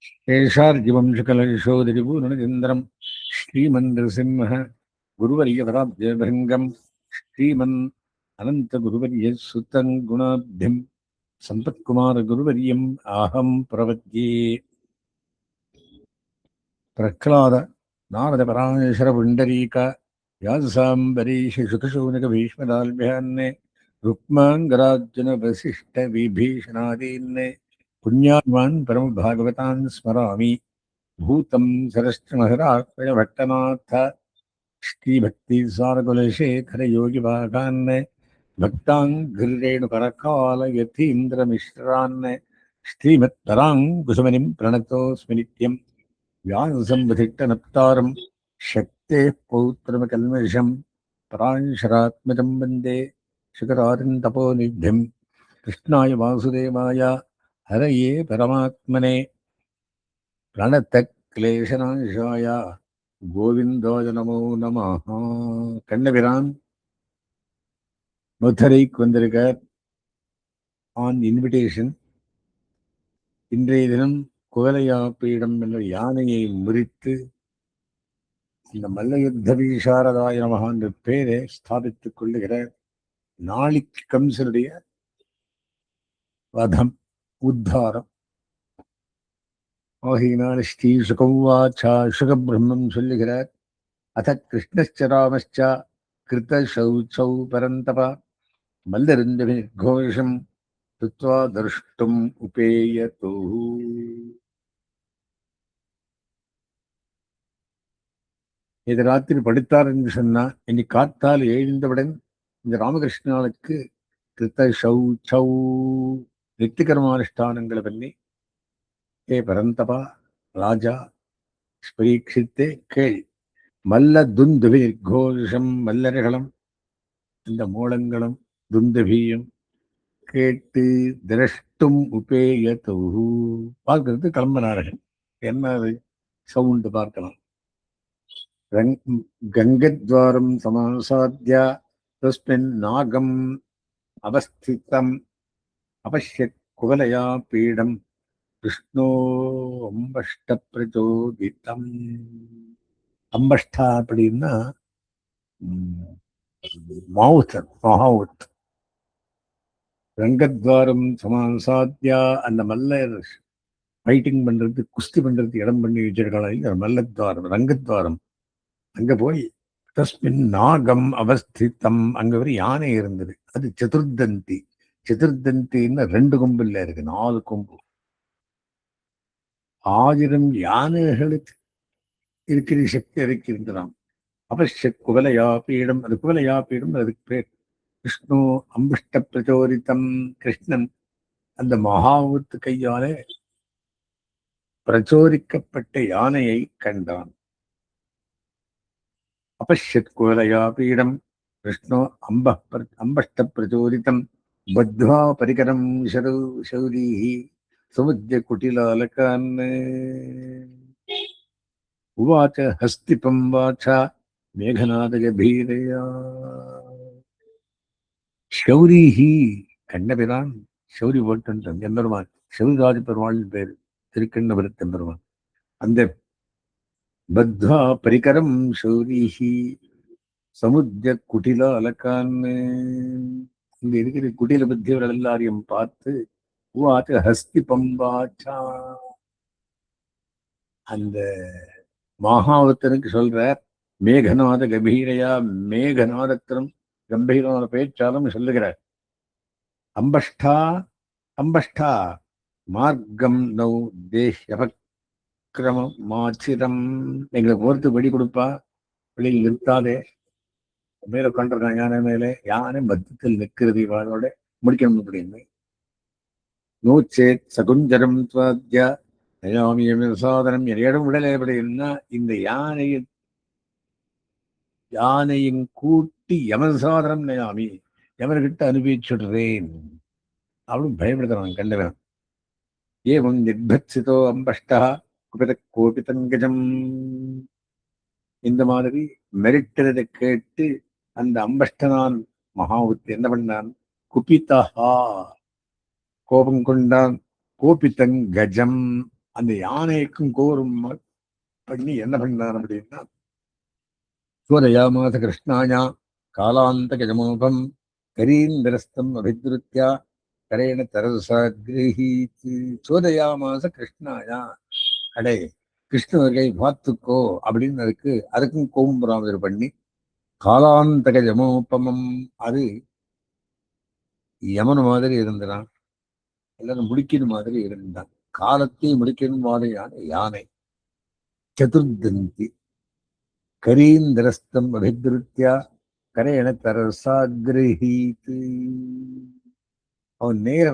शेषार्जिवंशकलशोदरिपूर्णचन्द्रं श्रीमन्नृसिंह गुरुवर्यपदाब्जभृङ्गं श्रीमन् अनन्तगुरुवर्यसुतं गुणाब्धिं सम्पत्कुमारगुरुवर्यम् आहं प्रपद्ये। प्रह्लाद नारदपराशरपुण्डरीक व्यासाम्बरीष शुकशौनकभीष्मदाल्भ्यान्ने रुक्माङ्गरार्जुनवसिष्ठविभीषणादीन् पुण्यात्मान् परमभागवतान् स्मरामि। भूतं सरश्चमहरात्मजभट्टनाथ श्रीभक्तिसारकुलशेखरयोगिभागान् भक्ताङ्घ्रिरेणुपरकालयतीन्द्रमिश्रान् श्रीमत्पराङ्कुशमुनिं प्रणतोऽस्मि नित्यं। व्याससम्बुधिट्टनप्तारं शक्तेः पौत्रमकल्मषं पराशरात्मजं वन्दे शिखरारिन्दपोनिभ्यं। कृष्णाय वासुदेवाय हरये परमात्मने प्रणतक्लेशनाशाय गोविन्दाय नमो நமः. கண்ணபிரான் மதுரைக்கு வந்திருக்கார் ஆன் இன்விடேஷன். இன்றைய தினம் குவலையாப்பீடம் என்ற யானையை முறித்து இந்த மல்லயுத்த வீசாரதாய நமஹ என்ற பேரை ஸ்தாபித்துக் கொள்ளுகிறார். நாளைக்கு கம்சனுடைய வதம் உத்தாரம் ஆகினால் ஸ்ரீ சுகவாச்சா சுகபிரம்மம் சொல்லுகிறார். அத கிருஷ்ணச்ச ராமச்ச கிருத சௌச்சௌ பரந்தபா மல்லருந்தவிர்கோஷம் துத்வா தர்ஷ்டும் உபேயதோ. இது ராத்திரி படுத்தார் என்று சொன்னா இன்னைக்கு காத்தால் எழுந்தவுடன் இந்த ராமகிருஷ்ணனுக்கு கிருத்த சௌச்சௌ நித்திகர்மானுஷ்டானங்களை பண்ணி, ஏ பரந்தபா ராஜா பரீட்சித்தே கேள், மல்ல துந்துபி நிர்கோஷம் மல்லர்களும் இந்த மூலங்களும் துந்துபியும் கேட்டு திரஷ்டும் உபேயதோ பார்க்கறது கிளம்பினார்கள். என்ன அது சவுண்டு பார்க்கலாம். கங்கத்வாரம் சமாசாத்ய தஸ்மின் நாகம் அவஸ்திதம் அபஷ்யத் குவலயா பீடம் கிருஷ்ணோ அம்பஷ்ட பிரச்சோதிதம். அம்பஷ்டா அப்படின்னா மவுத். ரங்கத்வாரம் சமாசாத்யா அந்த மல்லர் ஃபைட்டிங் பண்றது குஸ்தி பண்றது இடம் பண்ணி வச்சிருக்காங்க. மல்லத்வாரம் ரங்கத்வாரம். அங்க போய் தஸ்மின் நாகம் அவஸ்திதம் அங்க ஒரு யானை இருந்தது. அது சதுர்தந்தி. சதுர்தந்தின்னு 2 கொம்புல இருக்கு, 4 கொம்பு. 1000 யானைகளுக்கு இருக்கிற சக்தி அதுக்கு இருக்கிறான். அவசியத் குவலையா பீடம். அது குவலையா பீடம் அதுக்கு பேர். கிருஷ்ணோ அம்புஷ்ட பிரச்சோதிதம். கிருஷ்ணன் அந்த மகாவுத்து கையாலே பிரச்சோதிக்கப்பட்ட யானையை கண்டான். अपश्यत् कुवलया पीडं कृष्णो अम्बष्ट प्रचोदितं बद्ध्वा परिकरं शौरीः समुद्य कुटिलालकान् उवाच हस्तिपं वाचा मेघनादगभीरया. ஷௌரிஹி கண்ணபிரான் ஷௌரி போட்டு எம்பெருமான் ஷௌரிராஜ பெருமாள் பேர் திருக்கண்ணபுரத்து எம்பெருமான். அந்த பத்வா பரிகரம் ஷௌரிஹி சமுத்திர குட்டில அலக்கான்னு இங்க இருக்கிற குட்டில புத்தியவர்கள் எல்லாரையும் பார்த்து உவாச்ச ஹஸ்தி பம்பாச்சா அந்த மகாவத்தனுக்கு சொல்றார். மேகநாத கபீரையா மேகநாதத்திலும் கம்பீரமான பேச்சாலும் சொல்லுகிறார். அம்பஷ்டா அம்பஷ்டா மார்க்கம் நௌ தேஷ்யபக்ரமம் மாச்சிரம். எங்களுக்கு ஒருத்து வெடி கொடுப்பா, வெளியில் நிறுத்தாதே. மேல கொண்டிருக்கான் யானை மேலே. யானை மத்தியத்தில் நிற்கிறது. இவாளோட முடிக்கணும் அப்படின்னு. நூச்சேத் சகுஞ்சரம் துவாத்யா நயாமியம் சாதனம் இடம் விடலை அப்படின்னா இந்த யானையின் கூட்டி யமசாதனம் நயாமி யமர்கிட்ட அனுப்பிச்சுடுறேன் அப்படின்னு பயப்படுத்துறான் கண்டவன். ஏவம் நிர்பத்சிதோ அம்பஷ்டா குபித கோபிதங்கஜம். இந்த மாதிரி மெரிட்டதை கேட்டு அந்த அம்பஷ்டனான் மகாவுத்து என்ன பண்ணான்? குபிதா கோபம் கொண்டான். கோபித்தங் கஜம் அந்த யானைக்கும் கோரும் பண்ணி என்ன பண்ணார் அப்படின்னா, சோதயாமாச கிருஷ்ணாயா காலாந்த கஜமோகம் கரீந்திரஸ்தம் அபித்ருத்யா கரேண தரசா கிரகீத்து. சோதயாமாச கிருஷ்ணாயா, அடே கிருஷ்ணவர்களை பார்த்துக்கோ அப்படின்னு அதுக்கும் கோபுராமர் பண்ணி காலாந்தக ஜமோபமம், அது யமன் மாதிரி இருந்தான், எல்லாரும் முடிக்கிற மாதிரி இருந்தான், காலத்தை முடிக்கிற மாதிரியான யானை. சதுர்தந்தி கரீந்திரஸ்தம் அபித்ருத்யா கரேண தரசா கிரகீத்து. அவன் நேர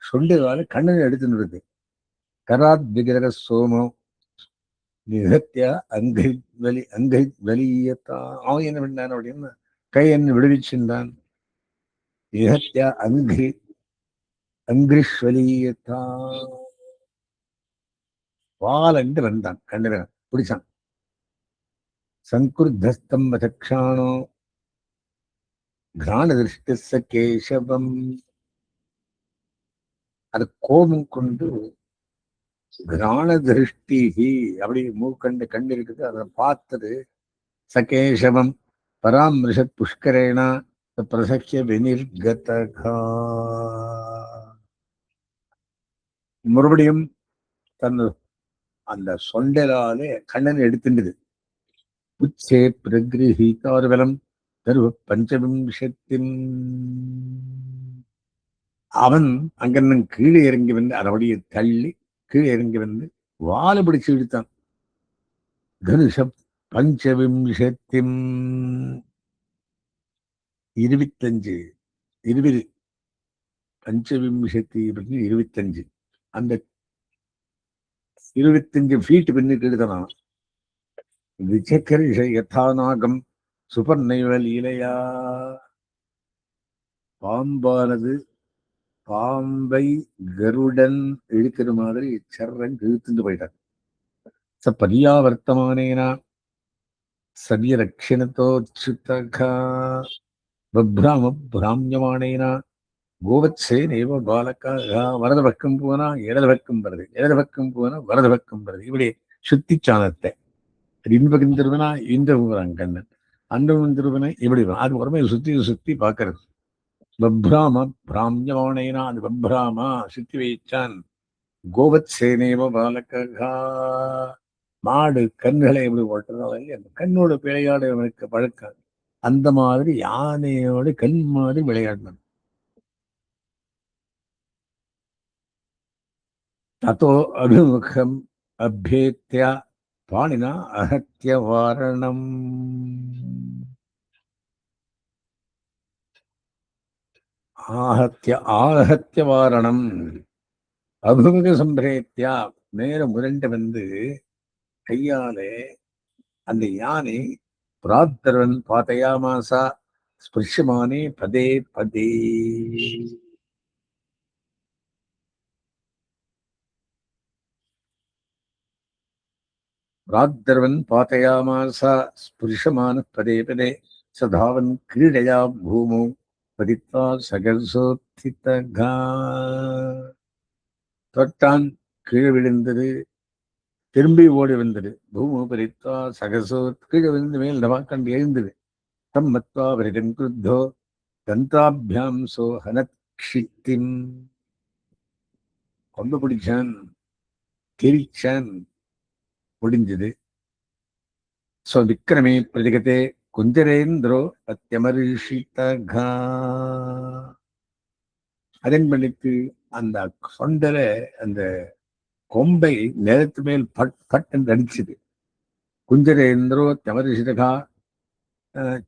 சொண்டுகால கண்ணனை எடுத்துன்னு இருக்கு. கராத் விகிரக சோமோ நிகத்தியா அங்கை வலியத்தான். அவன் என்ன பண்ணான் அப்படின்னா கையன் விடுவிச்சிருந்தான். நிகத்தியா அங்கிரிஸ்வலியத்தான், வாலண்டு வந்தான், கண்ணன் பிடிச்சான். சங்குர்தஸ்தம் வதக்ஷாணோ கிராண திருஷ்ட கேசவம், அது கோபம் கொண்டு கிராண திருஷ்டி அப்படி மூக்கண்டு கண்டு இருக்குது, அதை பார்த்தது. சகேசவம் பராமரிஷத் புஷ்கரேனா பிரசக்கிய வினிர்கதகா, மறுபடியும் தன் அந்த சொண்டலாலே கண்ணன் எடுத்துட்டது. உச்சே பிரகிரஹீதார்வலம் தருவ பஞ்சவிம்சத்தின். அவன் அங்கன்னு கீழே இறங்கி அதனுடைய தள்ளி கீழே இறங்கி வாழை பிடிச்சு இழுத்தான். தனுஷ பஞ்சவிம்சத்தின் 25 20 பஞ்சவிம்சத்தி 25, அந்த 25 ஃபீட் பின்னுக்கு இழுத்தான். விசக்கரிஷ யதாநாகம் சுபர்ணைவ லீலையா, பாம்பானது பாம்பை கருடன் இழுக்கிற மாதிரி சர்றன் இழுத்துட்டு போயிட்டான். ச பரியாவர்த்தமானேனா சதிய ரட்சிணத்தோச்சுதகா பப்ராம பிராமியமானேனா கோவத்சேனேவ பாலக்காக. வலது பக்கம் போனா இடது பக்கம் வருது, இடது பக்கம் போனா வலது பக்கம் வருது. இப்படி சுத்தி சாணத்தை இந்த பக்கம் திரும்பினா இந்த கண்ணன், அந்த திரும்பினா இப்படி அது உடனே சுத்தி பார்க்கறது. பப்ராம பிராமியமானேனா, அது பப்ராமா சுத்தி வைச்சான். கோவத் சேனேவ பாலக்கா, மாடு கண்களை எப்படி ஓட்டுறதால அந்த கண்ணோட விளையாடு அவனுக்கு பழக்கம். அந்த மாதிரி யானையோட கண் மாதிரி விளையாடினான். தத்தோ அபிமுகம் அபேத்தியா பாணினா அகத்திய வாரணம். ஆகத்திய வாரணம் அபிமுக சம்பிரேத்தியா, நேர முரண்டு கையாலே அந்த யானை பிராத்தரவன் பாதையாமாசா ஸ்பிருஷ்யமானே பதே பதே. பிராத்தரவன் பாதையாமாசா ஸ்பிருஷமான பதே பதே சதாவன் கிரீடையா பூமோ பதித்வா சகசோத்திதகா. தொட்டான், கீழே விழுந்தது, திரும்பி ஓடி வந்தது. பூமோ பரித்வா சகசோ, கீழே விழுந்து மேல் நவாக்கண்டு எழுந்தது. தம் மத்வா விரதம் கிருத்தோ தந்தாபியாம் சோ ஹனத்ஷித்திம், கொண்டு பிடிச்சான், கிரிச்சான், முடிஞ்சது. சோ விக்ரமே பிரதிகதே குஞ்சரேந்திரோ அத்தியமரிஷிதகா. அதன் பண்ணிட்டு அந்த சொண்டல அந்த கொம்பை நிலத்து மேல் பட் என்று அடிச்சது. குஞ்சரேந்திரோ தியமரிஷிதகா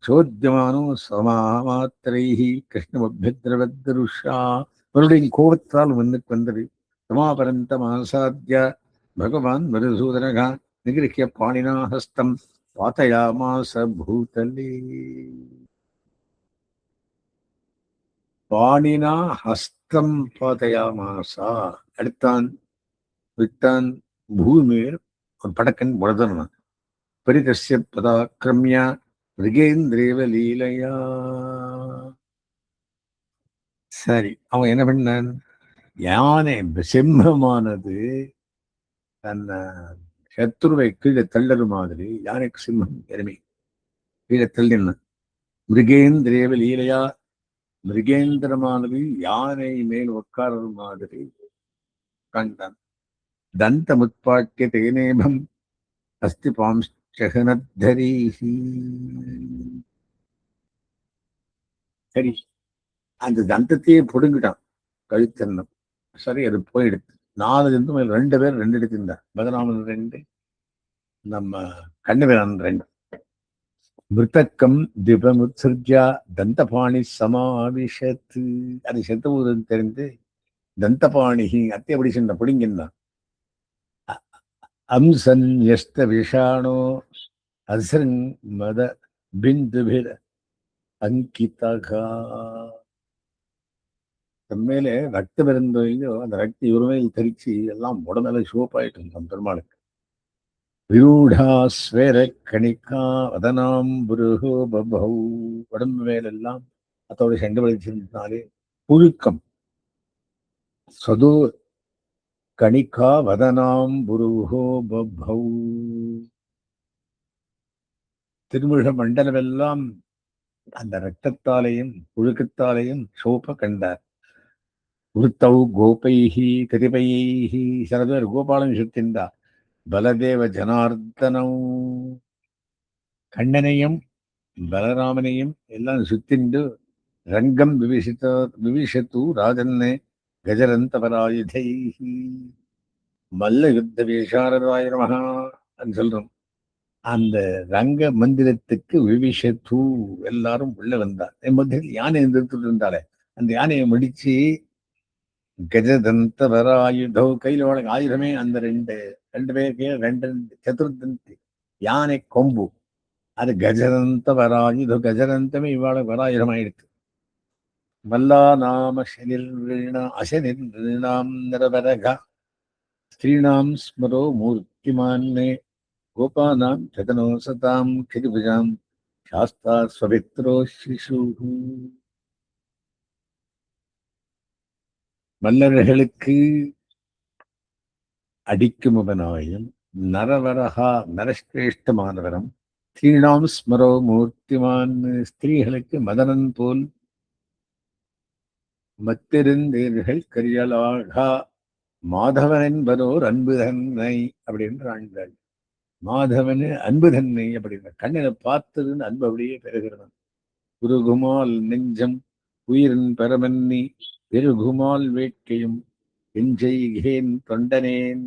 சோத்தியமானோ சமாத்திரைஹி கிருஷ்ணமபியத்ரவத்ருஷா. மறுபடியும் கோபத்தால் முன்னுக்கு வந்தது. சமாபரந்த மாசாத்திய பகவான் மதுசூதனகா நிகிருஹ்ய பாணினா ஹஸ்தம் பாதயாமாச பூதலே. பாணினா ஹஸ்தம் பாதயாமாசா, எடுத்தான், விட்டான், பூமியில் ஒரு படக்கன் உடதனான். பரிதஸ்ய பதாக்கிரமியா மிருகேந்திரேவ லீலையா. சரி, அவன் என்ன பண்ணான்? யானை சிம்மமானது தன்னை சத்ருவை கீழே தள்ளது மாதிரி யானைக்கு சிம்மம் எருமை கீழே தள்ளின மிருகேந்திரேவ லீலையா மிருகேந்திரமானது யானை மேல் உட்காரது மாதிரி கண்டான். தந்த முத்பாக்கிய தேனேபம் அஸ்தி பாம்சகனத்தரீஹி. சரி, அந்த தந்தத்தையே புடுங்கிட்டான் கழுத்தன்னம். சரி, அது போயிடுது. 4 இருந்து 2 பேர் 2 எடுத்திருந்தார். பலராமன் 2, நம்ம கண்ணபிரான் 2. மிருத்தக்கம் திபமுத்ஸர்ஜா தந்தபாணி சமாவிஷத்து. அது செத்த ஊருன்னு தெரிந்து தந்தபாணி அத்தை எப்படி சென்ற பிடிங்கின்றான். அம்சன் எஸ்த விஷாணோ அசன் மத பிந்துபிர அங்கிதகா. தம்மேலே ரத்தம் இருந்தோ இல்லையோ அந்த ரக்தி உரிமையில் தெரிச்சு எல்லாம் உடம்பெல சிவப்பாயிட்டு இருந்தான் பெருமாளுக்கு. விரூடா ஸ்வேர கணிக்கா வதனாம் புருகோ பபௌ. உடம்பு மேலெல்லாம் அதோட செண்டு வலிச்சிருந்தாலே புழுக்கம். சது கணிக்கா வதனாம் புருகோ பபௌ. திருமுக மண்டலமெல்லாம் அந்த ரத்தத்தாலேயும் புழுக்கத்தாலேயும் சோப்ப கண்டார். உருத்தௌ கோபைஹி கதிபைஹி. சில பேர் கோபாலன் சுத்தின்றார். பலதேவ ஜனார்தனௌ. கண்ணனையும் பலராமனையும் எல்லாம் சுத்திண்டு ரங்கம் விவிஷத்து ராஜன்னே கஜரந்தபராயுதைஹி. மல்ல யுத்த வேஷாரதாய நமஹா சொல்றோம். அந்த ரங்க மந்திரத்துக்கு விவிஷத்து எல்லாரும் உள்ள வந்தார். மத்தியில் யானை நிறுத்திட்டு இருந்தாலே அந்த யானையை முடிச்சு கஜதந்தபராயுதௌ. கையில் வழங்க ஆயுதமே அந்த 2 பேருக்கு 2 சதுர்தந்தி யானை கொம்பு. அது கஜரந்த வராயுதோ. கஜரந்தமே இவ்வாழ வராயுதம் ஆயிடுச்சு. மல்லா நாம அசனிர்ணாம் நிரவரக ஸ்ரீணாம் ஸ்மரோ மூர்த்திமான்னே கோபானாம் சதனோ சதாம் கிரிபுஜாம் சாஸ்தா ஸ்வபித்ரோ சிசு. மல்லர்களுக்கு அடிக்குமுகனாயும் நரவரகா நரஸ்ரேஷ்டமானவரம். ஸ்ரீணாம் ஸ்மரோ மூர்த்திமான். ஸ்திரீகளுக்கு மதனன் போல் மத்திருந்தீர்கள் கரியலாகா மாதவன் என்பதோர் அன்பு தன்னை அப்படின்னு ஆண்டாள். மாதவனு அன்பு தன்னை அப்படின்னா கண்ணனை பார்த்ததுன்னு அன்பு அப்படியே பெறுகிறவன். குருகுமால் நெஞ்சம் உயிரின் பெறமன்னி பெருகுமால் வேட்கையும் எஞ்செய்கேன் தொண்டனேன்.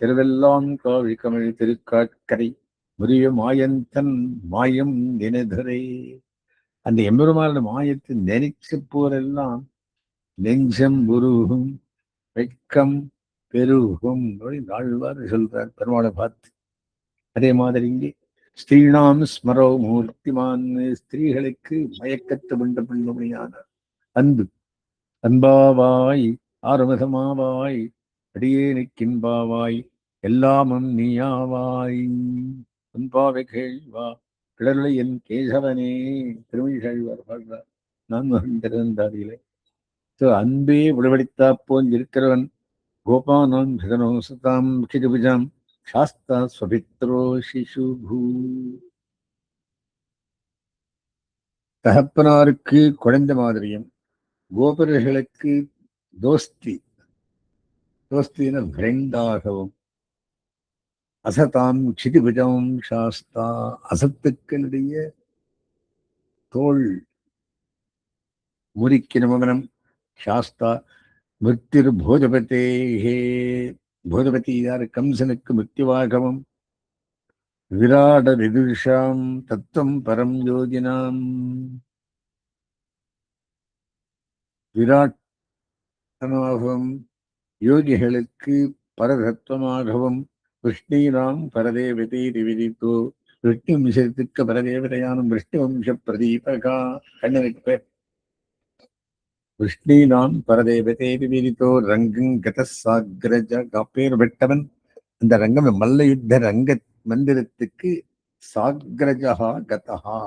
திருவெல்லாம் காவி கமிழ் திருக்காட்கரை முறிய மாயந்தன் மாயம் நினைதரே. அந்த எம்பெருமான மாயத்தை நினைச்சு போரெல்லாம் நெஞ்சம் உருகும் வெட்கம் பெருகும் ஆழ்வார் சொல்றார் பெருமாளை பார்த்து. அதே மாதிரி இங்கே ஸ்ரீணாம் ஸ்மரோ மூர்த்திமான். ஸ்திரீகளுக்கு மயக்கத்து கொண்ட பெண்ணுமையான அன்பு. அன்பாவாய் ஆறுமுகமாவாய் அடியே நிற்கின்பாவாய் எல்லாமும் நீயாவாய். அன்பாவை கேள்வா கிடலை என் கேசவனே. திருமிழ்வார் பாடுறார் 4 அன்பே உடவடித்தா போல் இருக்கிறவன். கோபானாம் ஜகனோ சதாம் கிருபுஜாம் சாஸ்தா ஸ்வபித்ரோ சிசு. தகப்பனாருக்கு குழந்தை மாதிரியும் கோபர்களுக்கு தோஸ்தி தோஸ்தின ஃப்ரெண்டாகவும் அசதாம் சிதிபுஜம் சாஸ்தா அசத்துக்களுடைய தோல் முறிக்கிற மகனம் சாஸ்தா. மிருத்திர் போஜபதேஹே. போஜபதி யார்? கம்சனுக்கு மிருத்திவாகவம். விராட விதுஷாம் தத்துவம் பரம் யோஜினாம். விராட்டமாகவும் யோகிகளுக்கு பரதத்துவமாகவும் விஷ்ணீராம் பரதேவதை விதித்தோ. விஷ்ணு வம்சத்துக்கு பரதேவதையானும் விஷ்ணு வம்ச பிரதீபகா. கண்ணனுக்கு பேர் விஷ்ணீனாம் பரதேவதை விதித்தோ. ரங்கம் கத சாக்ரஜ. பேர் பெற்றவன். அந்த ரங்கம் மல்ல யுத்த ரங்க மந்திரத்துக்கு சாக்ரஜா கதஹா.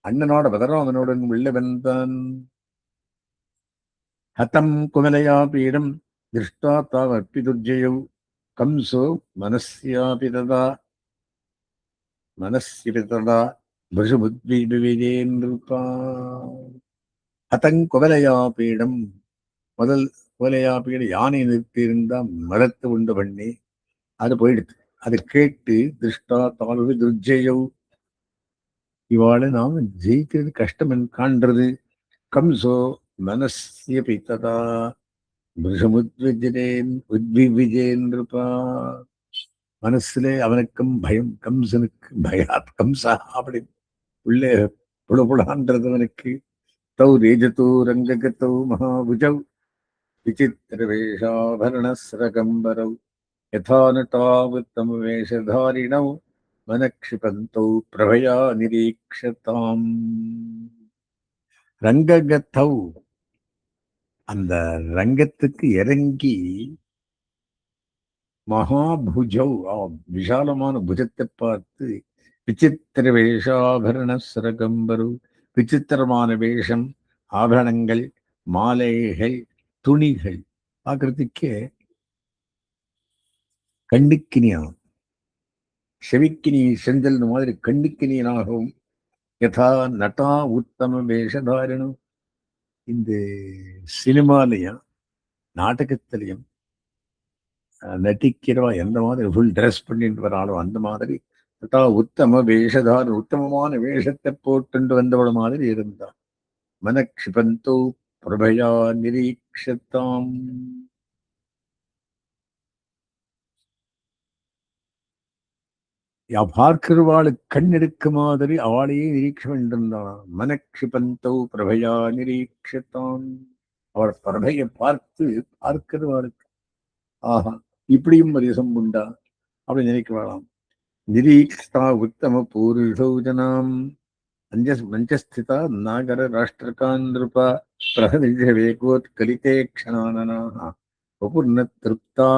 அண்ணனோட பலராமனுடன் உள்ள வந்தான். ஹதம் குமலையா பீடம் திருஷ்டா தாவற்பி துர்ஜயௌ. கம்சோ மனஸ்யாபி ததா மனஸ்யபி ததா விஷமுத்விவிஜேந்திருப்பா அதங்குவலையா பீடம். முதல் குவலையா பீடம் யானை நிறுத்தியிருந்தா மலத்து உண்டு பண்ணி அது போயிடுது. அதை கேட்டு திருஷ்டா தாழ்வு துர்ஜெயவ், இவாளை நாம ஜெயிக்கிறது கஷ்டம் காண்றது. கம்சோ மனஸ்யபி ததா விஷமுத்விஜேந்திருப்பா, மனசுல அவனுக்கும் பயம், கம்சனுக்கு பயாத் கம்சா அப்படி உள்ளே புலபுலான்றவனுக்கு. தௌ ரேஜதோ ரங்ககதௌ மகாபுஜௌ விசித்திரவேஷாபரணஸ்ரகம்பரௌ யதா நட்டாவுத்தமவேஷதாரிணௌ மனக்ஷிபந்தௌ பிரபயா நிரீக்ஷதாம். ரங்ககத்தௌ, அந்த ரங்கத்துக்கு இறங்கி, மகாபுஜௌ, விஷாலமான புஜத்தை பார்த்து, விசித்திர வேஷாபரண சரகம்பரு, விசித்திரமான வேஷம், ஆபரணங்கள், மாலைகள், துணிகள் பார்க்கறதுக்கே கண்ணுக்கினியாம், செவிக்கினி செஞ்சல் மாதிரி கண்ணுக்கினியனாகவும், யதா நட்டா உத்தம வேஷதாரிணும், இந்த சினிமாலையும் நாடகத்திலையும் நடிக்கிறவா எந்த மாதிரி ஃபுல் ட்ரெஸ் பண்ணிட்டு வராளோ அந்த மாதிரி உத்தம வேஷதார், உத்தமமான வேஷத்தை போட்டு வந்தவள மாதிரி இருந்தான். மனக்ஷிபந்தோ பிரபயா நிரீக்ஷதாம். பார்க்கிறவாளுக்கு கண் எடுக்க மாதிரி அவளையே நிரீட்சம் என்றிருந்தான். மனக்ஷிபந்தோ பிரபயா நிரீக்ஷதாம். அவள் பிரபையை பார்த்து பார்க்கிறவாளுக்கு ஆஹா இப்படியும் பரிசம் உண்டா அப்படி நினைக்கிறாளாம். நிரீக்ஷா உத்தம பூருஷௌஜனாம் மஞ்சஸ்திதா நாகர ராஷ்டிரகான் நிருபா பிரகதிவேகோத்கலிதே க்ஷணானனாः வபுர்ன திருப்தா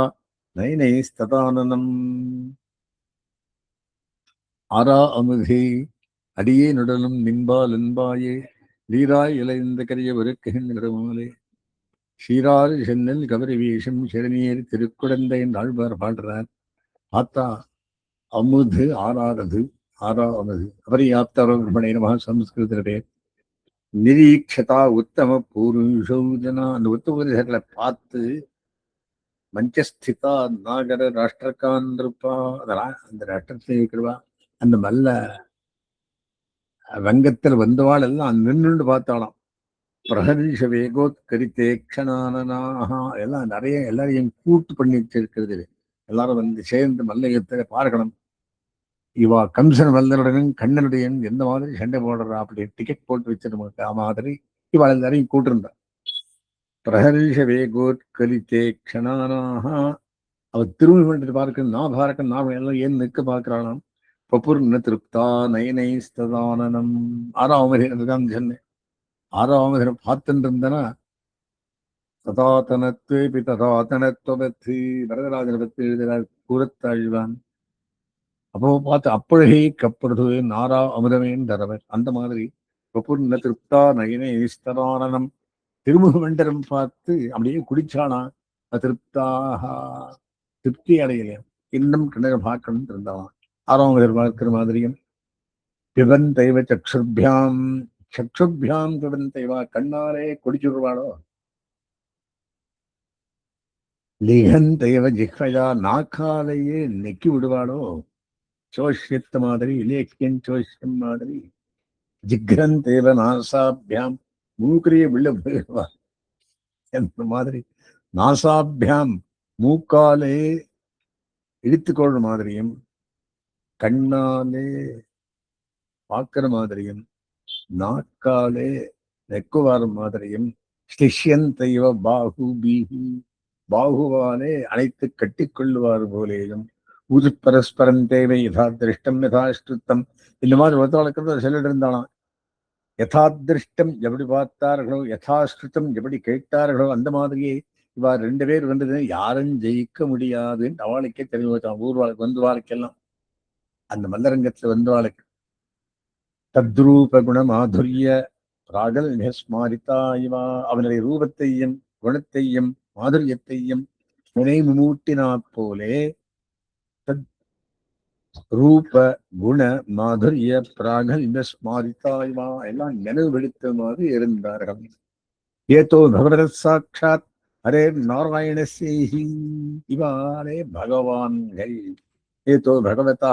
நயனைஸ்ததானனம். ஆரா அமுதே அடியே நுடலும் நின்பால் என்பாயே லீராய் இலைந்த கரிய ஒருக்குகின்றமாலே சீராறு சென்னல் கவரி வீசும் சிறுநீர் திருக்குடந்தை என்று ஆழ்வார் பாடுறார். பார்த்தா அமுது ஆறாவது, ஆறாவது அபரியாப்தர்மணை நம சம்ஸ்கிருத பேர். நிரீட்சதா உத்தம பூருஷௌஜனா, அந்த உத்தம புருஷர்களை பார்த்து, மஞ்சஸ்திதா நாகர ராஷ்டிரகான் இருப்பா, அந்த ராஷ்டிரத்தில் இருக்கிறவா, அந்த மல்ல ரங்கத்தில் வந்தவாள் எல்லாம் நின்று பார்த்தாலாம். பிரகதீஷ வேகோத்கரித்தே க்ஷணானனாக, எல்லாம் நிறைய எல்லாரையும் கூட்டு பண்ணி வச்சிருக்கிறது. எல்லாரும் வந்து சேர்ந்து மல்லையத்தை பார்க்கணும். இவா கம்சன் வல்லனுடனும் கண்ணனுடையன் எந்த மாதிரி சண்டை போடுறா அப்படி டிக்கெட் போட்டு வச்சிருக்க மாதிரி இவாள் எல்லாரையும் கூட்டிருந்தா. பிரகர்ஷ வேகோத்கலித்தே க்ஷணானாக, அவ திரும்பி பண்ணிட்டு பார்க்க நான் பார்க்க நான் எல்லாம் ஏன் நிற்க பார்க்கிறானாம். பபுர்ண திருப்தா நயனைஸ்ததானனம். ஆறாம் சொன்னேன். ஆறாம் பார்த்துட்டு இருந்தனா ததாதனத்வேபி ததாதனத்வபத்தி, வரதராஜனை பத்தி எழுதுகிறார் கூறத்தாழ்வான். அப்போ பார்த்து அப்பொழுகே கப்பொழுது நாரா அமுதமேன் தரவர், அந்த மாதிரி பபுர்ண திருப்தா நயனை ஸ்ததானனம், திருமுக மண்டலம் பார்த்து அப்படியே குடிச்சானா. திருப்தாக, திருப்தி அடையலையா, இன்னும் கிணறு பார்க்கணும் இருந்தாலாம். ஆறாம் பார்க்கிற மாதிரியும் பிபன் தெய்வ சக்ஷுபியாம், சக்ஷுபியாம் பிபன் தெய்வா, கண்ணாலே குடிச்சுடுவாளோ. லிகன் தெய்வ ஜிஹ்வயா, நாக்காலேயே நெக்கி விடுவாளோ. சோஷ்யத்த மாதிரி, இலேக்கியன் சோஷ்யம் மாதிரி. ஜிக்ரன் தேவ நாசாபியாம், மூக்கிலேயே வில்ல போயிடுவா என்ற மாதிரி. நாசாபியாம், மூக்காலே இழுத்துக்கொள்ற மாதிரியும், கண்ணாலே பார்க்கிற மாதிரியும், நாக்காலே நெக்குவார மாதிரியும். ஸ்லிஷ்யன் தெய்வ பாகு பீஹி, பாகுவாலே அனைத்து கட்டிக்கொள்ளுவார் போலேயும். உது பரஸ்பரம் தேவை யதா திருஷ்டம் யதாஷ்டிருத்தம், இந்த மாதிரி ஒருத்தவளுக்கு சொல்லிட்டு இருந்தாலாம். யதாதிருஷ்டம் எப்படி பார்த்தார்களோ, யதாஸ்ருதம் எப்படி கேட்டார்களோ, அந்த மாதிரியே இவா ரெண்டு பேர் வந்தது யாரும் ஜெயிக்க முடியாதுன்னு அவளுக்கே தெரிஞ்சு வச்சான். ஊர்வாளுக்கு வந்து வாழ்க்கெல்லாம் அந்த மல்லரங்கத்துல வந்து வாழ்க்கை தத்ரூப குண மாதுரிய ராகல் ஸ்மாரிதா இவா, அவனுடைய ரூபத்தையும் குணத்தையும் மாதுரியத்தையும் நினைவு போலே ரூப குண மாதுரிய பிராகல்ய ஸ்மாரிதாய்வா எல்லாம் நினைவுபடுத்த மாதிரி இருந்தார்கள். ஏதோ பகவத் சாட்சாத் ஹரே நாராயணசேஹி இவாரே பகவான்கள். ஏதோ பகவதா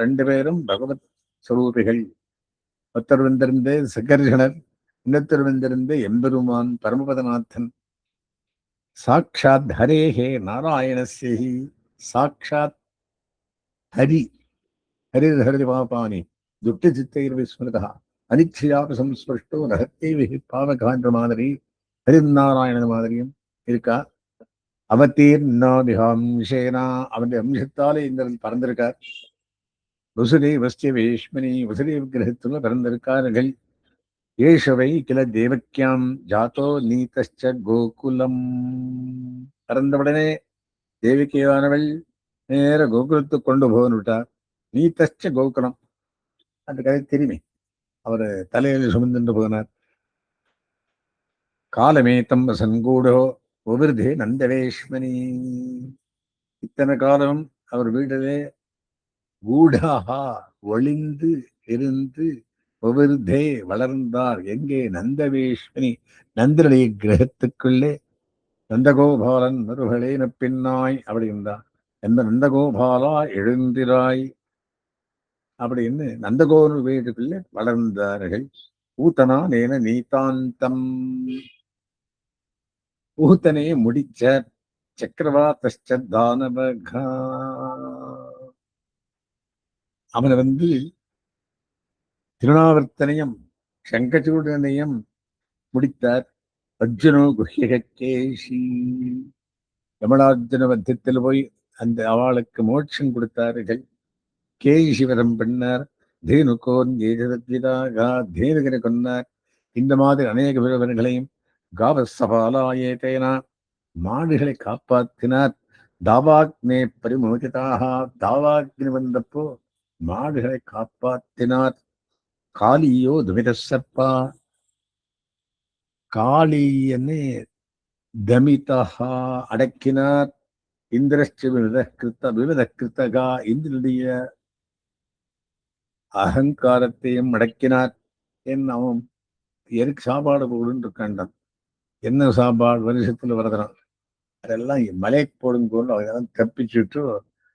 ரெண்டு பேரும் பகவத் ஸ்வரூபிகள். ஒருத்தர் வந்திருந்து சகர்ஷணர், இன்னொருத்தர் வந்திருந்து எம்பெருமான் பரமபதநாதன். சாட்சாத் ஹரேஹே நாராயணசேஹி சாட்சாத் ஹரி ஹரிஹரி பாபானி துட்ட சித்தைர் விஸ்மிருதா அனிச்சயாப சம்ஸ்பஷ்டோ ரகத்தேவி பாவகான்ற மாதிரி ஹரிநாராயணன் மாதிரியும் இருக்கா. அவதீர்ணாதிகாம்சேனா அவனுடைய அம்சத்தாலே இந்த பறந்திருக்கார். வசுதேவஸ்ய வேஷ்மனி வசுதேவ கிரகத்துல பிறந்திருக்கார்கள். ஏஷவை கில தேவக்கியாம் ஜாத்தோ நீதச்ச கோகுலம். பிறந்தவுடனே தேவிக்கையானவள் நேர கோகுலத்துக்கு கொண்டு போகன்னு விட்டார். நீதச்ச கோகுலம் அந்த கதை தெரியுமே. அவர் தலையில் சுமந்து போனார். காலமேத்தம் சங்கூடோ உவிர்தே நந்தவேஷ்மனி. இத்தனை காலம் அவர் வீட்டிலே கூடாகா ஒளிந்து இருந்து உவிர்தே வளர்ந்தார். எங்கே? நந்தவேஷ்மனி நந்தனுடைய கிரகத்துக்குள்ளே. நந்தகோபாலன் மறுகளேன பின்னாய் அப்படி இருந்தார். எந்த நந்தகோபாலா எழுந்திராய் அப்படின்னு நந்தகோபுர வீட்டுக்குள்ளே வளர்ந்தார்கள். ஊத்தனா நேன நீதாந்தம். ஊத்தனே முடிச்ச சக்கரவார்த்த தானவகா. அவனை திருநாவர்த்தனையும் சங்கச்சூடனையும் முடித்தார். அர்ஜுனோ குஹ்யகேஷி. யமலார்ஜுன மத்தியத்தில் போய் அந்த அவளுக்கு மோட்சம் கொடுத்தார்கள். கேசிவரம் பண்ணார். தேனுகோன் ஏஜதத்விதாக தேனுகனை கொன்னார். இந்த மாதிரி அநேக விவரங்களையும் காவசபாலாயேதேனா மாடுகளை காப்பாற்றினார். தாவாக்னே பரிமோகிதாக தாவாக்னி வந்தப்போ மாடுகளை காப்பாற்றினார். காளியோ துமித சர்ப்பா. காளியனை தமிதா அடக்கினார். இந்திரஸ்ச விவித கிருத்தகா இந்திரனுடைய அகங்காரத்தையும் அடக்கினார். என் அவன் எருக்கு சாப்பாடு போடுன்னு இருக்காண்டான். என்ன சாப்பாடு வருஷத்துல வரதுறான். அதெல்லாம் மலைக்கு போடுங்கோன்னு அதெல்லாம் தப்பிச்சுட்டு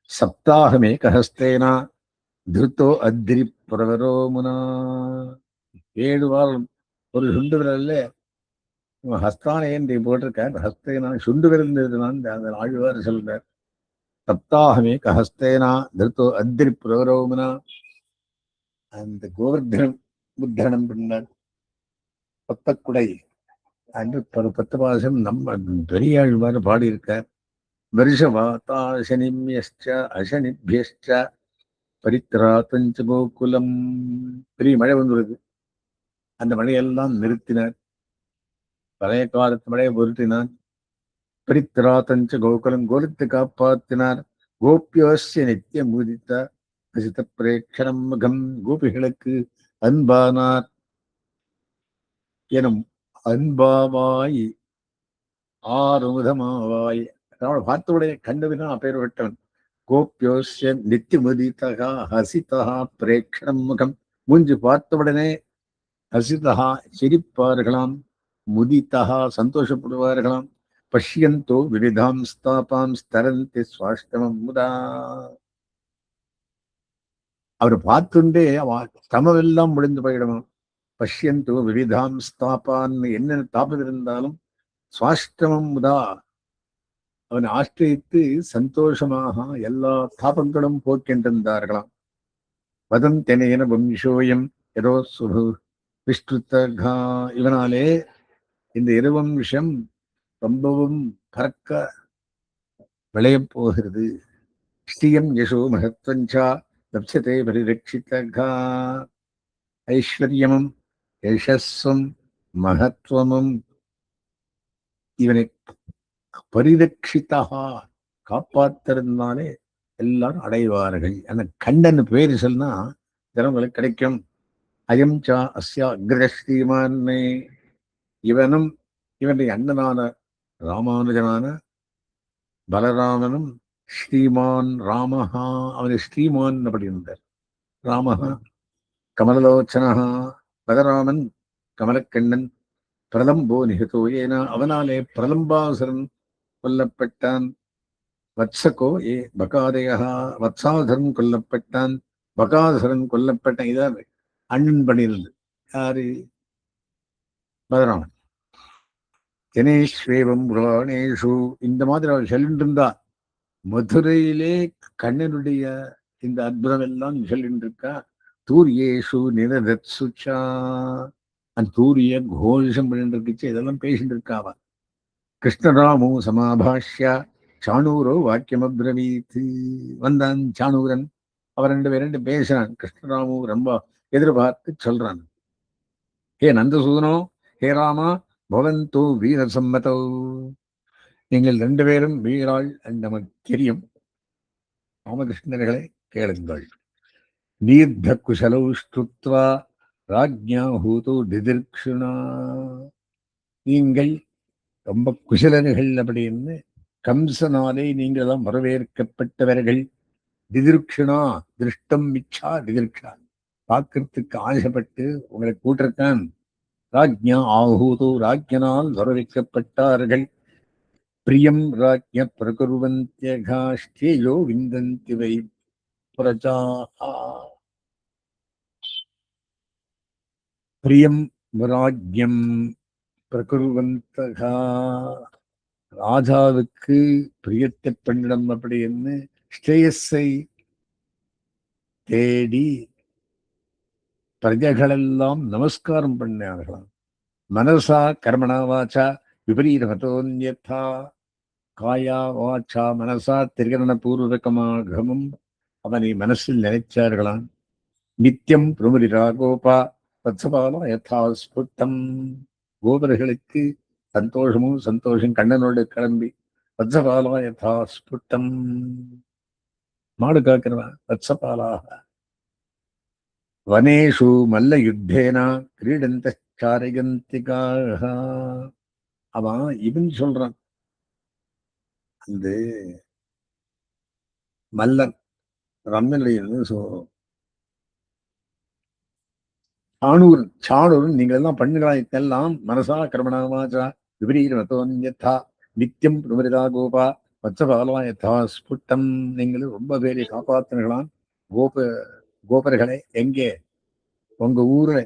சப்தாகமே கஹஸ்தேனா திருத்தோ அத்திரி பிரவரோமுனா. 7 வாரம் ஒரு சுண்டு விரல்ல ஹஸ்தானேந்தி போட்டிருக்கார். ஹஸ்தேனா சுண்டு விரல் அந்த ஆழ்வார் சொல்றார். சப்தாகமே கஹஸ்தேனா திருத்தோ அத்திரி பிரவரோமுனா. அந்த கோவர்தனம் புத்தனம் பண்ணார். பத்தக்குடை அன்று 10 மாதம் நம்ம பெரியாழ்வார் பாடியிருக்கார். வருஷவாத்தாசனிம்யஸ்ச அசனிபியஸ்ச பரித்ராத்தஞ்ச கோகுலம். பெரிய மழை வந்துள்ளது. அந்த மழையெல்லாம் நிறுத்தினார். பழைய காலத்து மழையை பொருட்டினார். பரித்ராத்தஞ்ச கோகுலம் கோலத்தை காப்பாற்றினார். கோபியோஸ்ய நித்தியம் உதித்த அசித பிரேட்சணம் முகம். கோபிகளுக்கு அன்பானார். எனும் அன்பாவாய் ஆறுமுதமாவாய். அவனை பார்த்தவுடைய கண்டதுனா அப்பேர் விட்டவன். கோபியோஸ்ய நித்தியமுதிதகா ஹசிதா பிரேட்சணம் முகம். மூஞ்சி பார்த்தவுடனே ஹசிதா சிரிப்பார்களாம். முதிதா சந்தோஷப்படுவார்களாம். பஷ்யந்தோ விவிதாம் ஸ்தாபாம் ஸ்தரந்தி சுவாஷ்டமம் முதா. அவர் பார்த்துண்டே தமவெல்லாம் முடிந்து போயிடணும். பஷ்யந்தோ விவிதாம் ஸ்தாபான் என்னென்ன தாபம் இருந்தாலும் சுவாஷ்டமம் முதா அவனை ஆශ්‍රயித்து சந்தோஷமாக எல்லா தாபங்களும் போக்கின்றிருந்தார்களாம். வதந்தெனேன வம்சோயம் ஏதோ சுபு விஷ்ணுத்தகா. இவனாலே இந்த இருவம்சம் ரொம்பவும் பறக்க விளையப் போகிறது. ஸ்ரீயம் யசோ மகத்வஞ்சா லப்சதே பரிரட்சிதகா. ஐஸ்வர்யமும் யசஸ்ஸும் மகத்துவமும் இவனை பரிரட்சிதா காப்பாத்திருந்தாலே எல்லாரும் அடைவார்கள். அந்த கண்டன் பேரு சொன்னா ஜனங்களுக்கு கிடைக்கும். அயம் சா அஸ்யா அக்ரஸ்ரீமானே. இவனும் இவனுடைய அண்ணனான ராமானுஜனான பலராமனும் ஸ்ரீமான் ராமஹா, அவனை ஸ்ரீமான் அப்படி இருந்தார். ராமஹா கமலலோச்சனா, பலராமன் கமலக்கண்ணன். பிரலம்போ நிகதோ ஏனா, அவனாலே பிரலம்பாசுரன் கொல்லப்பட்டான். வத்சகோ ஏ பகாதயா, வத்சாசுரன் கொல்லப்பட்டான். பகாசுரன் கொல்லப்பட்டான். இதான் அண்ணன் பண்ணியிருந்தது யாரு? பலராமன். ஜனேஸ்வேவம் புராணேஷு, இந்த மாதிரி அவர் சொல்லிட்டு இருந்தா. மதுரையிலே கண்ணனுடைய இந்த அற்புதம் எல்லாம் சொல்லிட்டு இருக்கா. தூரியேஷு நிரதத்சுச்சா, அந்த தூரிய கோஷம் பண்ணிட்டு இருக்குச்சு, இதெல்லாம் பேசிட்டு இருக்காவா. கிருஷ்ணராமோ சமாபாஷ்யா சாணூரோ வாக்கியம் அப்ரவீத். வந்தான் சாணூரன், அவன் ரெண்டு பேசுறான். கிருஷ்ணராமு ரொம்ப எதிர்பார்த்து சொல்றான். ஹே நந்தசூதனோ, ஹே ராமா, பவந்தோ வீர சம்மதோ, நீங்கள் ரெண்டு பேரும் வீராள் நமக்கு தெரியும். ராமகிருஷ்ணர்களை கேளுங்கள். நீர்த்த குசலௌ ஸ்துத்வா ராஜ்ஞா ஹூதோ திதிர்க்ஷுணா, நீங்கள் ரொம்ப குசலர்கள் அப்படின்னு கம்சனாலே நீங்கள் தான் வரவேற்கப்பட்டவர்கள். திதிர்க்ஷுணா, திருஷ்டம் மிச்சா திதிர்க்ஷா, பார்க்கறதுக்கு ஆசைப்பட்டு உங்களை கூட்டிருக்கான். ராஜ்ஞா ஆஹூதோ, ராஜ்யனால் வரவேற்கப்பட்டார்கள். பிரியம் ராஜ்ய பிரகுர்வந்தியகா ஸ்ரேயோ விந்தந்தி வை பிரஜா. பிரியம் ராஜ்யம் பிரகுர்வந்தகா, ராஜாவுக்கு பிரியத்தை பண்ணிடம் அப்படின்னு ஸ்ரேயஸை தேடி பிரஜைகளெல்லாம் நமஸ்காரம் பண்ணார்களாம். மனசா கர்மணா வாச்சா விபரீதமதோன்யதா, காயா வாச்சா மனசா திரிகரண பூர்வகமாகமும் அவனை மனசில் நினைச்சார்களாம். நித்தியம் பிரமுரிரா கோபா வத்சபாலா யதா ஸ்புட்டம், கோபர்களுக்கு சந்தோஷம் கண்ணனோடு கிளம்பி வத்சபாலா யதா ஸ்புட்டம், மாடு காக்கிறவன் வத்சபாலாக. வனேஷு மல்ல யுத்தேன கிரீடந்த சாரயந்திகாக, அவன் இவன் சொல்றான். அந்த மல்லன் ரம்மன் சாணூரன் நீங்கள் எல்லாம் பண்ணுகளா இதெல்லாம். மனசா கர்மணாமாச்சா விபரீதமதோன்யதா நித்தியம் பிரமரிதா கோபா வத்சபாலா யதா ஸ்புட்டம், நீங்கள் ரொம்ப பேரை காப்பாத்தினர்களாம். கோபர்களை எங்கே? உங்க ஊர்ல.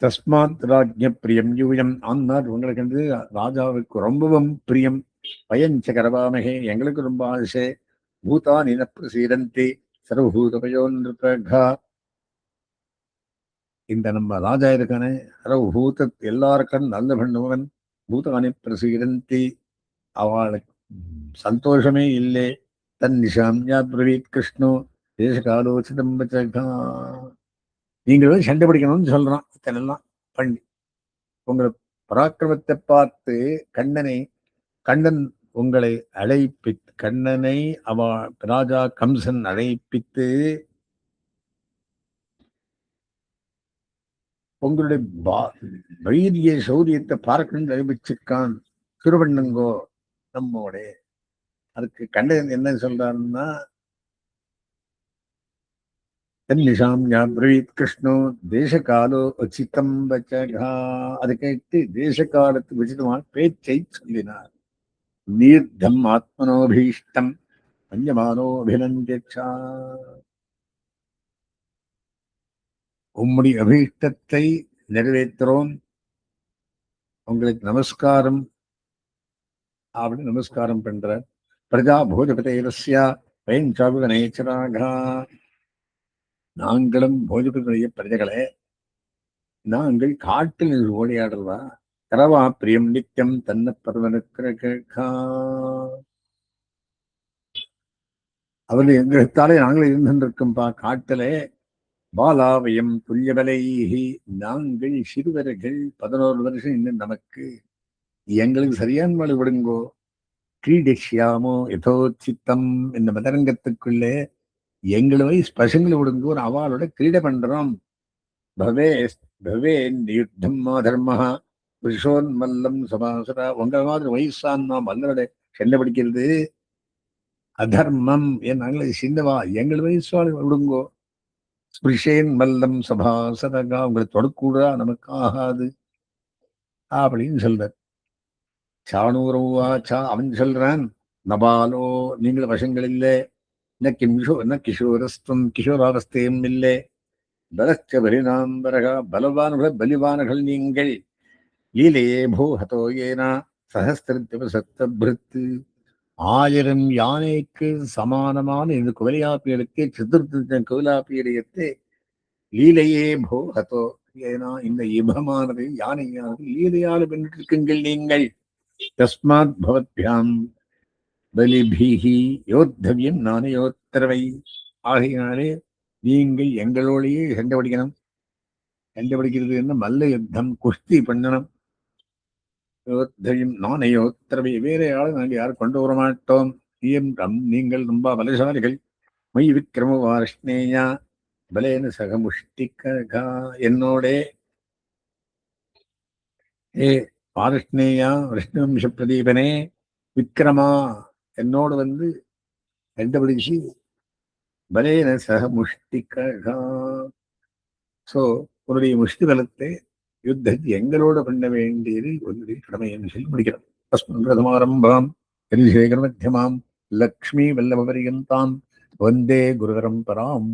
தஸ்மாத் ராஜ்ய பிரியம் யூயம், ஆனால் உங்களுக்கு வந்து ராஜாவுக்கு ரொம்பவும் பிரியம். பயஞ்ச கரவாமகே, எங்களுக்கு ரொம்ப ஆசை. பூதானி ந பிரசீரந்தி சர்வபூதபயோன்ருதகா, இந்த நம்ம ராஜா இருக்கானே சர்வபூத எல்லாருக்கும் நல்ல பண்ணுவன். பூதானி பிரசீரந்தி, அவளுக்கு சந்தோஷமே இல்லை. தன் நிஷாம்யா பிரவீத் கிருஷ்ணோ தேசகாலோசிதம் வச்சகா, நீங்களும் சண்டை பிடிக்கணும்னு சொல்றான். இதெல்லாம் பண்ணி உங்களை பராக்கிரமத்தை பார்த்து கண்ணன் உங்களை கண்ணனை ராஜா கம்சன் அழைப்பித்து உங்களுடைய வைரிய சௌரியத்தை பார்க்கணும்னு அறிவிச்சிருக்கான். திருவண்ணங்கோ நம்மோட. அதுக்கு கண்ணன் என்ன சொல்றாருன்னா, கிருஷ்ணோ தேசகாலோ உச்சிதம் வச்சகா, அதை கேட்டு தேசகாலத்து உச்சிதமான பேச்சை சொல்லினார். நீர்த்தம் ஆத்மனோபீஷ்டம் பஞ்சமானோபிநந்தியச்சா, உம்முடைய அபீஷ்டத்தை நிறைவேற்றுறோம், உங்களுக்கு நமஸ்காரம் அப்படின்னு நமஸ்காரம் பண்ற. பிரஜா போஜபதேரஸ்யா பயன்சாபுகநேச்சராகா, நாங்களும் போஜபதியுடைய பிரஜைகளே, நாங்கள் காட்டில் ஓடியாடுறதா. கரவா பிரியம் நித்தியம் தன்ன பருவனுக்கா, அவர்கள் எங்கத்தாலே நாங்கள் இருந்திருக்கும்பா காட்டிலே. பாலாவயம் துல்லியபலைஹி, நாங்கள் சிறுவர்கள் 11 வருஷம் இன்னும் நமக்கு, எங்களுக்கு சரியான மழை விடுங்கோ. கிரீடிஷ்யாமோ யதோச்சித்தம், இந்த மதரங்கத்துக்குள்ளே எங்களை வயசு பசங்களை விடுங்கோ, அவளோட கிரீடை பண்றோம். பவே பவே யுத்தம் மா தர்மஹா புருஷோன்மல்லம் சமாசரா, உங்களை மாதிரி வயசான மல்லோட சண்டை பிடிக்கிறது அதர்மம். நாங்களே சின்னவா, எங்கள் வயசுவாள் விடுங்கோ. ஸ்பிருஷேன் மல்லம் சபாசதகா, உங்களை தொடக்கூடா, நமக்கு ஆகாது அப்படின்னு சொல்றார். சாணூரவாச்சா, அவன் சொல்றான், நபாலோ, நீங்கள் வசங்கள் இல்லை, என்ன கிஷோரஸ்துவம், கிஷோராவஸ்தையும் இல்லை, பலச்ச பலினாம்பரகா, பலவான்கள் பலிவான்கள் நீங்கள், லீலையே போ ஹதோ ஏனா சஹஸ்திரத்வசத்தபிருத்து, 1000 யானைக்கு சமானமான இந்த குவலையாப்பியலுக்கு சதுர்த்த குவலாப்பியத்தை லீலையே போ ஹதோ ஏனா, இந்த இபமானது யானையானது லீலையால் வென்றிருக்குங்கள் நீங்கள். தஸ்மாத் பவத்யாம் பலிபிஹி யோத்தவியம் நானயோத்தரவை, ஆகையினாலே நீங்கள் எங்களோடையே சண்டை பிடிக்கணும். சண்டை பிடிக்கிறது என்ன, மல்ல யுத்தம், குஸ்தி பண்ணணும். யோத்தவியம் நானயோத்தரவை, வேற ஆளு நாங்கள் யாரும் கொண்டு வர மாட்டோம். நீங்கள் ரொம்ப பலசாலிகள். மை விக்ரம வார்ஷ்ணேயா பலேன சகமுஷ்டிகா, என்னோட ஏ வார்ஷ்ணேயா விஷ்ணுவம்ச பிரதீபனே, விக்ரமா, என்னோடு வந்து கண்டுபிடிச்சு பலேன சக முஷ்டிகா. சோ உன்னுடைய முஷ்டி பலத்தை யுத்தத்தை எங்களோட பண்ண வேண்டியது உன்னுடைய கடமை என்று சொல்லி முடிக்கிறார். தஸ்மின் பிரதமாரம்பாம் ஹரிசேகர மத்தியமாம் லக்ஷ்மி வல்லப பரியந்தாம் வந்தே குரு பரம்பராம்.